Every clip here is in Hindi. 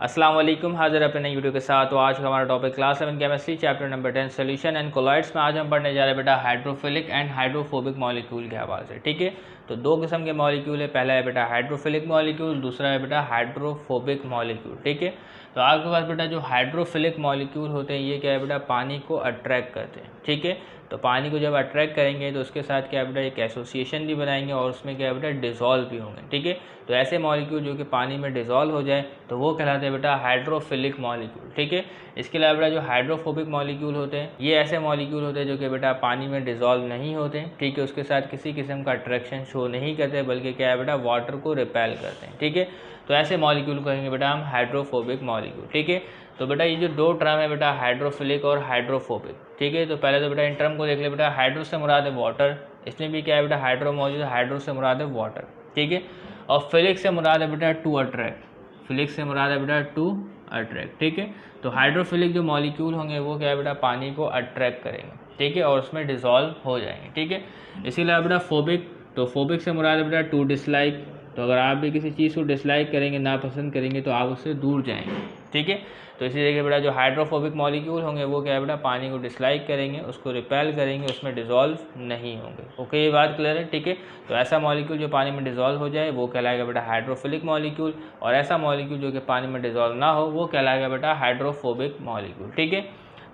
अस्सलाम वालेकुम, हाजिर अपने नई वीडियो के साथ। तो आज का हमारा topic class 7 chemistry chapter number 10 solution and colloids में आज हम पढ़ने जा रहे हैं बेटा हाइड्रोफिलिक एंड हाइड्रोफोबिक मॉलिक्यूल के हवाले से। ठीक है, तो दो किस्म के मॉलिक्यूल है, पहला है बेटा हाइड्रोफिलिक मॉलिक्यूल, दूसरा है बेटा हाइड्रोफोबिक मॉलिक्यूल। ठीक है, तो आपके पास बेटा जो हाइड्रोफिलिक मॉलिक्यूल होते हैं ये क्या है बेटा, पानी को अट्रैक्ट करते हैं। ठीक है, तो पानी को जब अट्रैक्ट करेंगे तो उसके साथ क्या है बेटा, एक एसोसिएशन भी बनाएंगे और उसमें क्या है बेटा, डिसॉल्व भी होंगे। ठीक है, तो ऐसे मॉलिक्यूल जो कि पानी में डिसॉल्व हो जाए तो वो कहलाते हैं बेटा हाइड्रोफिलिक मॉलिक्यूल। ठीक है, इसके अलावा बेटा जो हाइड्रोफोबिक मॉलिक्यूल होते हैं ये ऐसे मॉलिक्यूल होते हैं जो कि बेटा पानी में डिसॉल्व नहीं होते। ठीक है, उसके साथ किसी किस्म का अट्रैक्शन शो नहीं करते बल्कि क्या है बेटा, वाटर को रिपेल करते हैं। ठीक है, तो ऐसे मॉलिक्यूल को कहेंगे बेटा हम हाइड्रोफोबिक मॉलिक्यूल। ठीक है, तो बेटा ये जो दो टर्म है बेटा हाइड्रोफिलिक और हाइड्रोफोबिक। ठीक है, तो पहले तो बेटा इन टर्म को देख ले बेटा, हाइड्रो से मुराद है वाटर, इसमें भी क्या है बेटा हाइड्रो मौजूद है, हाइड्रो से मुराद है वाटर। ठीक है, और फिलिक से मुराद है बेटा टू अट्रैक्ट, फिलिक से मुराद है बेटा टू अट्रैक्ट। ठीक है, तो हाइड्रोफिलिक जो मॉलिक्यूल होंगे वो क्या है बेटा, पानी को अट्रैक्ट करेंगे। ठीक है, और उसमें डिसॉल्व हो जाएंगे। ठीक है, इसीलिए बेटा फोबिक, तो फोबिक से मुराद है बेटा टू डिसलाइक, तो अगर आप भी किसी चीज़ को डिसलाइक करेंगे, नापसंद करेंगे तो आप उससे दूर जाएंगे। ठीक है, तो इसी देखिए बेटा जो हाइड्रोफोबिक मॉलिक्यूल होंगे वो क्या है बेटा, पानी को डिसलाइक करेंगे, उसको रिपेल करेंगे, उसमें डिसॉल्व नहीं होंगे। ओके, ये बात क्लियर है। ठीक है, तो ऐसा मॉलिक्यूल जो पानी में डिसॉल्व हो जाए वो कहलाएगा बेटा हाइड्रोफिलिक मॉलिक्यूल, और ऐसा मॉलिक्यूल जो कि पानी में डिसॉल्व ना हो वो कहलाएगा बेटा हाइड्रोफोबिक मॉलिक्यूल। ठीक है,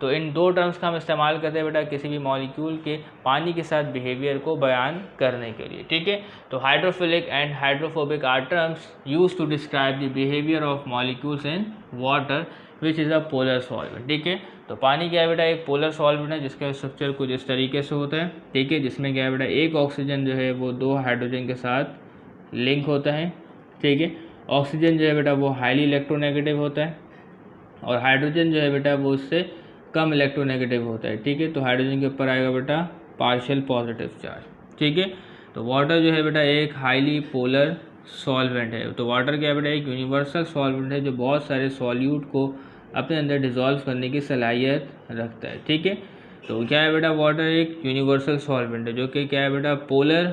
तो इन दो टर्म्स का हम इस्तेमाल करते हैं बेटा किसी भी मॉलिक्यूल के पानी के साथ बिहेवियर को बयान करने के लिए। ठीक है, तो hydrophilic and hydrophobic are terms use to describe the behaviour of molecules in water which is a polar solvent. ठीक है, तो पानी क्या है बेटा, एक पोलर सॉल्वेंट है जिसका स्ट्रक्चर कुछ इस तरीके से होता है। ठीक है, जिसमें क्या है बेटा, एक ऑक्सीजन जो है वो दो हाइड्रोजन के साथ लिंक होता है। ठीक है, ऑक्सीजन जो है बेटा वो हाईली इलेक्ट्रोनेगेटिव होता है और हाइड्रोजन जो है बेटा वो उससे कम इलेक्ट्रोनेगेटिव होता है। ठीक है, तो हाइड्रोजन के ऊपर आएगा बेटा पार्शियल पॉजिटिव चार्ज। ठीक है, तो वाटर जो है बेटा एक हाईली पोलर सॉल्वेंट है। तो वाटर क्या है बेटा, एक यूनिवर्सल सॉल्वेंट है जो बहुत सारे सॉल्यूट को अपने अंदर डिसॉल्व करने की सलाहियत रखता है। ठीक है, तो क्या है बेटा, वाटर एक यूनिवर्सल सॉल्वेंट है जो कि क्या है बेटा, पोलर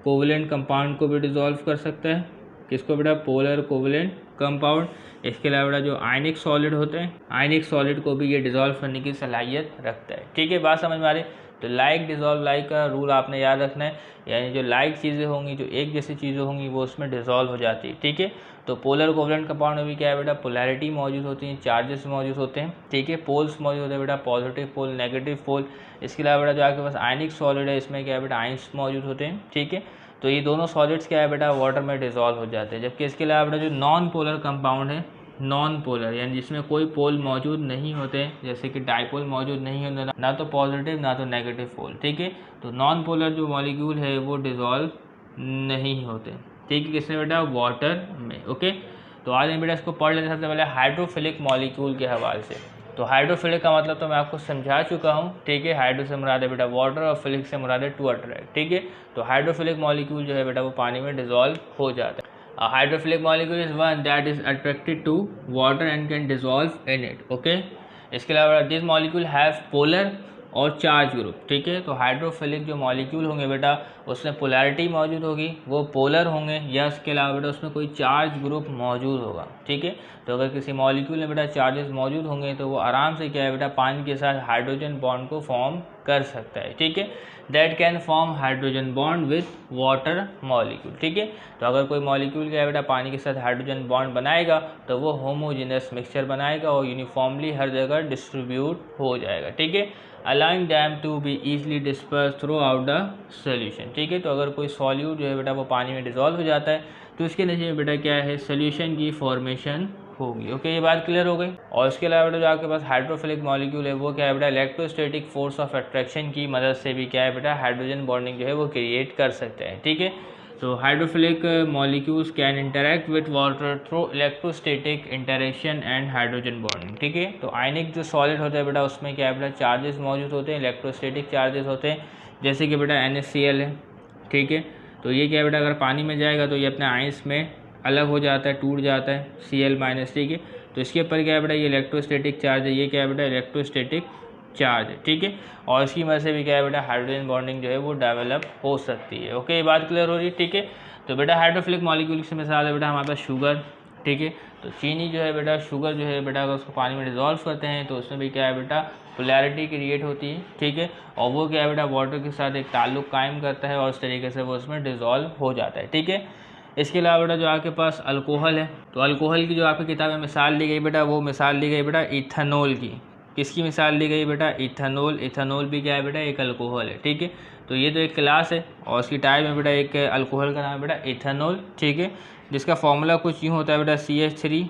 कोवलेंट कंपाउंड को भी डिसॉल्व कर सकता है। किसको बेटा, पोलर कोवलेंट कंपाउंड। इसके अलावा बेटा जो आयनिक सॉलिड होते हैं, आयनिक सॉलिड को भी ये डिसॉल्व करने की सलाहियत रखता है। ठीक है, बात समझ में आ रही। तो लाइक डिसॉल्व लाइक का रूल आपने याद रखना है, यानी जो लाइक चीज़ें होंगी, जो एक जैसी चीज़ें होंगी वो उसमें डिसॉल्व हो जाती है। ठीक है, तो पोलर कोवलेंट कंपाउंड में भी क्या है बेटा, पोलैरिटी मौजूद होती है, चार्जेस मौजूद होते हैं। ठीक है, पोल्स मौजूद होते हैं बेटा, पॉजिटिव पोल, नेगेटिव पोल। इसके अलावा बेटा जो आपके पास आयनिक सॉलिड है इसमें क्या है बेटा, आयंस मौजूद होते हैं। ठीक है, तो ये दोनों सॉलिड्स क्या है बेटा, वाटर में डिसॉल्व हो जाते हैं। जबकि इसके अलावा बेटा जो नॉन पोलर कंपाउंड है, नॉन पोलर यानी जिसमें कोई पोल मौजूद नहीं होते, जैसे कि डाइपोल मौजूद नहीं होते, ना तो पॉजिटिव ना तो नेगेटिव पोल। ठीक है, तो नॉन पोलर जो मॉलिक्यूल है वो डिसॉल्व नहीं होते। ठीक है, किसमें बेटा, वाटर में। ओके, तो आज हम बेटा इसको पढ़ लेते हैं सबसे पहले हाइड्रोफिलिक मॉलिक्यूल के हवाले से। तो हाइड्रोफिलिक का मतलब तो मैं आपको समझा चुका हूँ। ठीक है, हाइड्रो से मुराद है बेटा वाटर और फिलिक से मुराद है टू अट्रैक्ट। ठीक है, तो हाइड्रोफिलिक मॉलिक्यूल जो है बेटा वो पानी में डिसॉल्व हो जाता है। Hydrophilic molecule is one that is attracted to water and can dissolve in it. Okay, इसके अलावा दिस मॉलिक्यूल हैव पोलर और चार्ज ग्रुप। ठीक है, तो हाइड्रोफिलिक जो मॉलिक्यूल होंगे बेटा उसमें पोलैरिटी मौजूद होगी, वो पोलर होंगे, या इसके अलावा बेटा उसमें कोई चार्ज ग्रुप मौजूद होगा। ठीक है, तो अगर किसी मॉलिक्यूल में बेटा चार्जेस मौजूद होंगे तो वो आराम से क्या है बेटा, पानी के साथ हाइड्रोजन बॉन्ड को फॉर्म कर सकता है। ठीक है, that can form hydrogen bond with water molecule. ठीक है, तो अगर कोई मॉलिक्यूल क्या है बेटा पानी के साथ हाइड्रोजन बॉन्ड बनाएगा तो वो होमोजेनस मिक्सचर बनाएगा और यूनिफॉर्मली हर जगह डिस्ट्रीब्यूट हो जाएगा। ठीक है, allowing them to be easily dispersed throughout the solution। ठीक है, तो अगर कोई सॉल्यूट जो है बेटा वो पानी में डिसॉल्व हो जाता है तो इसके नतीजे में बेटा क्या है, सोल्यूशन की फॉर्मेशन होगी। ओके, ये बात क्लियर हो गई। और इसके अलावा बेटा जो आपके पास हाइड्रोफिलिक मॉलिक्यूल है वो क्या है बेटा, इलेक्ट्रोस्टैटिक फोर्स ऑफ अट्रैक्शन की मदद से भी क्या है बेटा, हाइड्रोजन बॉन्डिंग जो है वो क्रिएट कर सकते हैं। ठीक है, तो hydrophilic molecules can interact with water through electrostatic interaction and hydrogen bonding. ठीक है, तो आयनिक जो सॉलिड होता है बेटा उसमें क्या है बेटा, चार्जेस मौजूद होते हैं, इलेक्ट्रोस्टैटिक चार्जेस होते हैं, जैसे कि बेटा NaCl है। ठीक है, तो ये क्या है बेटा, अगर पानी में जाएगा तो ये अपने आयंस में अलग हो जाता है, टूट जाता है, Cl-। ठीक है, तो इसके ऊपर क्या है बेटा, ये इलेक्ट्रोस्टैटिक चार्ज है, ये क्या है बेटा, इलेक्ट्रोस्टैटिक चार्ज है। ठीक है, और इसकी वजह से भी क्या है बेटा, हाइड्रोजन बॉन्डिंग जो है वो डेवलप हो सकती है। ओके, ये बात क्लियर हो रही है। ठीक है, तो बेटा हाइड्रोफिलिक मॉलिक्यूल की मिसाल है बेटा हमारे पास शुगर, ठीक है। तो चीनी जो है बेटा, शुगर जो है बेटा, अगर उसको पानी में डिज़ोल्व करते हैं तो उसमें भी क्या है बेटा, पोलैरिटी क्रिएट होती है, ठीक है। और वो क्या है बेटा, वाटर के साथ एक ताल्लुक कायम करता है और उस तरीके से वो उसमें डिज़ोल्व हो जाता है, ठीक है। इसके अलावा बेटा जो आपके पास अल्कोहल है, तो अल्कोहल की जो आपकी किताब में मिसाल दी गई बेटा, वो मिसाल दी गई बेटा इथेनॉल की। किसकी मिसाल दी गई बेटा, इथेनॉल। इथेनॉल भी क्या है बेटा, एक अल्कोहल है, ठीक है। तो ये तो एक क्लास है और उसकी टाइप में बेटा एक अल्कोहल का नाम है बेटा इथेनॉल, ठीक है, जिसका फॉर्मूला कुछ यूँ होता है बेटा CH3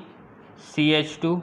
CH2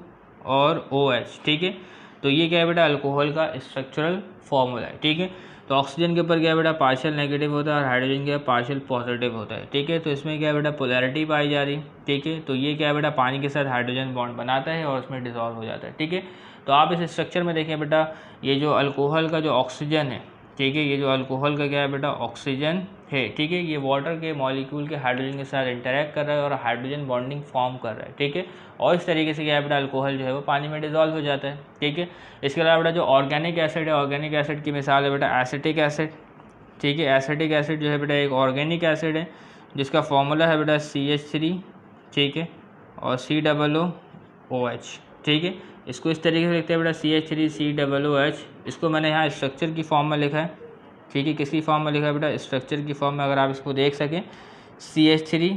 और OH, ठीक है। तो ये क्या है बेटा, अल्कोहल का स्ट्रक्चरल फॉर्मूला है, ठीक है। तो ऑक्सीजन के ऊपर क्या है बेटा, पार्शियल नेगेटिव होता है और हाइड्रोजन के पार्शियल पॉजिटिव होता है, ठीक है। तो इसमें क्या है बेटा, पोलैरिटी पाई जा रही, ठीक है। तो ये क्या है बेटा, पानी के साथ हाइड्रोजन बॉन्ड बनाता है और उसमें डिसॉल्व हो जाता है, ठीक है। तो आप इस स्ट्रक्चर में देखें बेटा, ये जो अल्कोहल का जो ऑक्सीजन है, ठीक है, ये जो अल्कोहल का क्या है बेटा, ऑक्सीजन है, ठीक है, ये वाटर के मॉलिक्यूल के हाइड्रोजन के साथ इंटरेक्ट कर रहा है और हाइड्रोजन बॉन्डिंग फॉर्म कर रहा है, ठीक है। और इस तरीके से क्या है बेटा, अल्कोहल जो है वो पानी में डिजॉल्व हो जाता है, ठीक है। इसके अलावा बेटा जो ऑर्गेनिक एसिड है, ऑर्गेनिक एसिड की मिसाल है बेटा एसिटिक एसिड, ठीक है। एसिटिक एसिड जो है बेटा एक ऑर्गेनिक एसिड है जिसका फॉर्मूला है बेटा CH3, ठीक है, और COOH, ठीक है। इसको इस तरीके से लिखते हैं बेटा CH3 COOH। इसको मैंने यहाँ स्ट्रक्चर की फॉर्म में लिखा है, ठीक है। किसी फॉर्म में लिखा है बेटा, स्ट्रक्चर की फॉर्म में, अगर आप इसको देख सकें CH3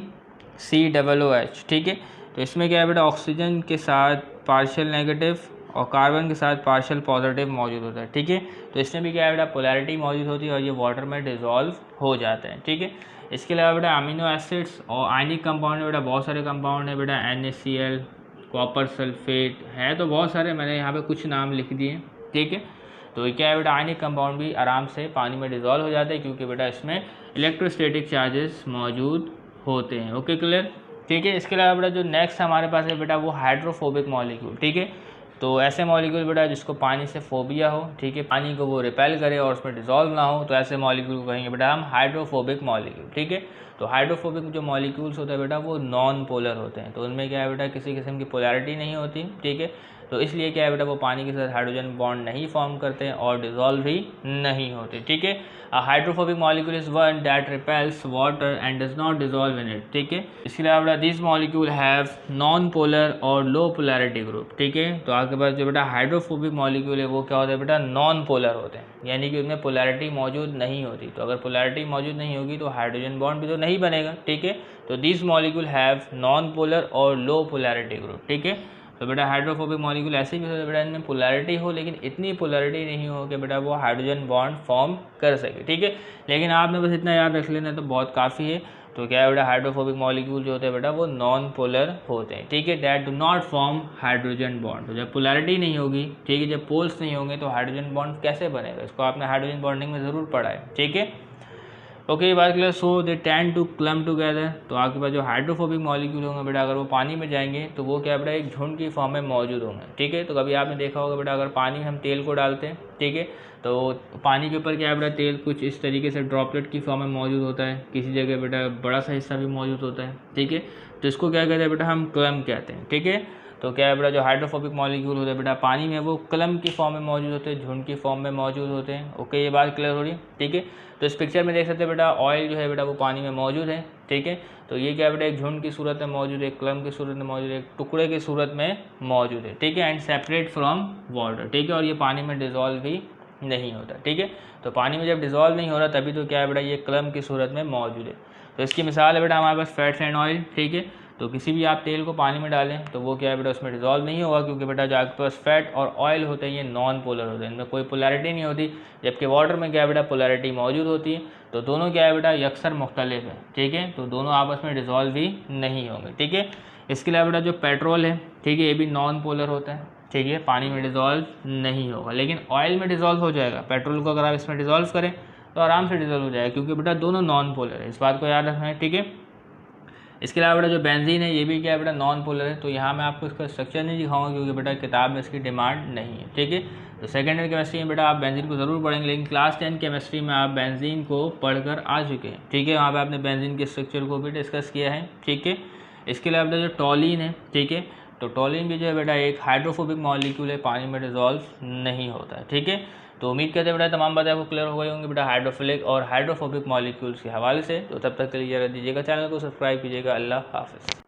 COOH, ठीक है। तो इसमें क्या है बेटा, ऑक्सीजन के साथ पार्शियल नेगेटिव और कार्बन के साथ पार्शियल पॉजिटिव मौजूद होता है, ठीक है। तो इसमें भी क्या है बेटा, पोलैरिटी मौजूद होती है और ये वाटर में डिज़ोल्व हो जाते हैं, ठीक है। इसके अलावा बेटा अमीनो एसिड्स और आयनिक कंपाउंड बेटा बहुत सारे कंपाउंड है बेटा, NaCl, कॉपर सल्फेट है, तो बहुत सारे, मैंने यहाँ पे कुछ नाम लिख दिए, ठीक है। तो क्या है बेटा, आयनिक कंपाउंड भी आराम से पानी में डिज़ोल्व हो जाते हैं क्योंकि बेटा इसमें इलेक्ट्रोस्टैटिक चार्जेस मौजूद होते हैं, ओके क्लियर, ठीक है। इसके अलावा बेटा जो नेक्स्ट हमारे पास है बेटा, वो हाइड्रोफोबिक मॉलिक्यूल, ठीक है। तो ऐसे मॉलिक्यूल बेटा जिसको पानी से फोबिया हो, ठीक है, पानी को वो रिपेल करे और उसमें डिज़ोल्व ना हो, तो ऐसे मॉलिक्यूल को कहेंगे बेटा हम हाइड्रोफोबिक मॉलिक्यूल, ठीक है। तो हाइड्रोफोबिक जो मॉलिक्यूल्स होते हैं बेटा वो नॉन पोलर होते हैं, तो उनमें क्या है बेटा, किसी किस्म की पोलैरिटी नहीं होती, ठीक है। तो इसलिए क्या है बेटा, वो पानी के साथ हाइड्रोजन बॉन्ड नहीं फॉर्म करते हैं और डिज़ोल्व भी नहीं होते, ठीक है। Hydrophobic molecule is one that repels water and does not dissolve in it, ठीक है। इसके अलावा बेटा this molecule have non polar और लो पोलैरिटी ग्रुप, ठीक है। तो आपके पास जो बेटा हाइड्रोफोबिक मॉलिक्यूल है वो क्या होता है बेटा, नॉन पोलर होते हैं, यानी कि उनमें पोलैरिटी मौजूद नहीं होती। तो अगर पोलैरिटी मौजूद नहीं होगी तो हाइड्रोजन बॉन्ड भी तो नहीं बनेगा, ठीक है। तो this molecule have non polar और लो पोलैरिटी ग्रुप, ठीक है। तो बेटा हाइड्रोफोबिक मॉलिक्यूल ऐसे भी होता है बेटा, इनमें पोलैरिटी हो लेकिन इतनी पोलैरिटी नहीं हो कि बेटा वो हाइड्रोजन बॉन्ड फॉर्म कर सके, ठीक है। लेकिन आपने बस इतना याद रख लेना तो बहुत काफ़ी है। तो क्या है बेटा, हाइड्रोफोबिक मॉलिक्यूल जो होते हैं बेटा वो नॉन पोलर होते हैं, ठीक है, that do not form hydrogen bond. तो जब पोलैरिटी नहीं होगी, ठीक है, जब पोल्स नहीं होंगे तो हाइड्रोजन बॉन्ड कैसे बनेगा, इसको आपने हाइड्रोजन बॉन्डिंग में ज़रूर पढ़ा है, ठीक है। ओके, ये बात clear. So they tend to clump together. तो आपके पास जो हाइड्रोफोबिक मॉलिक्यूल होंगे बेटा, अगर वो पानी में जाएंगे तो वो क्या बेटा, एक झुंड की फॉर्म में मौजूद होंगे, ठीक है। तो कभी आपने देखा होगा बेटा, अगर पानी में हम तेल को डालते हैं, ठीक है, तो पानी के ऊपर क्या है बेटा, तेल कुछ इस तरीके से ड्रॉपलेट की फॉर्म में मौजूद होता है, किसी जगह बेटा बड़ा सा हिस्सा भी मौजूद होता है, ठीक है। तो इसको क्या कहते हैं बेटा, हम क्लम कहते हैं, ठीक है। तो क्या है बेटा, जो हाइड्रोफोबिक मॉलिक्यूल होते हैं बेटा पानी में, वो क्लम की फॉर्म में मौजूद होते हैं, झुंड की फॉर्म में मौजूद होते हैं, ओके, ये बात क्लियर हो रही है, ठीक है। तो इस पिक्चर में देख सकते हैं बेटा, ऑयल जो है बेटा वो पानी में मौजूद है, ठीक है। तो ये क्या है बेटा, एक झुंड की सूरत में मौजूद है, एक क्लम की सूरत में मौजूद है, एक टुकड़े की सूरत में मौजूद है, ठीक है, एंड सेपरेट फ्रॉम वाटर, ठीक है। और ये पानी में डिजॉल्व भी नहीं होता, ठीक है। तो पानी में जब डिजॉल्व नहीं हो रहा तभी तो क्या है बेटा, ये क्लम की सूरत में मौजूद है। तो इसकी मिसाल है बेटा हमारे पास फैट्स एंड ऑयल, ठीक है। तो किसी भी आप तेल को पानी में डालें तो वो क्या है बेटा, उसमें डिजॉल्व नहीं होगा क्योंकि बेटा जो आपके पास फैट और ऑयल होते हैं ये नॉन पोलर होते हैं, इनमें कोई पोलैरिटी नहीं होती। जबकि वाटर में क्या है बेटा, पोलैरिटी मौजूद होती है। तो दोनों क्या है बेटा, यकसर मुख्तलिफ है, ठीक है। तो दोनों आपस में डिजॉल्व भी नहीं होंगे, ठीक है। इसके अलावा बेटा जो पेट्रोल है, ठीक है, ये भी नॉन पोलर होता है, ठीक है, पानी में डिजॉल्व नहीं होगा, लेकिन ऑयल में डिजॉल्व हो जाएगा। पेट्रोल को अगर आप इसमें डिजॉल्व करें तो आराम से डिजॉल्व हो जाएगा क्योंकि बेटा दोनों नॉन पोलर है, इस बात को याद रखना है, ठीक है। इसके अलावा बेटा जो बेंजीन है ये भी क्या है बेटा, नॉन पोलर है। तो यहाँ मैं आपको इसका स्ट्रक्चर नहीं दिखाऊंगा क्योंकि बेटा किताब में इसकी डिमांड नहीं है, ठीक है। तो सेकेंड ईयर केमिस्ट्री में बेटा आप बेंजीन को ज़रूर पढ़ेंगे, लेकिन क्लास 10 केमिस्ट्री में आप बेंजीन को पढ़कर आ चुके हैं, ठीक है। वहाँ पे आपने बेंजीन के स्ट्रक्चर को भी डिस्कस किया है, ठीक है। इसके अलावा जो टॉलिन है, ठीक है, तो टॉलिन भी जो है बेटा एक हाइड्रोफोबिक मॉलिक्यूल है, पानी में डिजॉल्व नहीं होता है, ठीक है। तो उम्मीद करते हैं बेटा तमाम बातें आपको क्लियर हो गई होंगी बेटा हाइड्रोफिलिक और हाइड्रोफोबिक मॉलिक्यूल्स के हवाले से। तो तब तक के लिए जरा दीजिएगा, चैनल को सब्सक्राइब कीजिएगा। अल्लाह हाफिज़।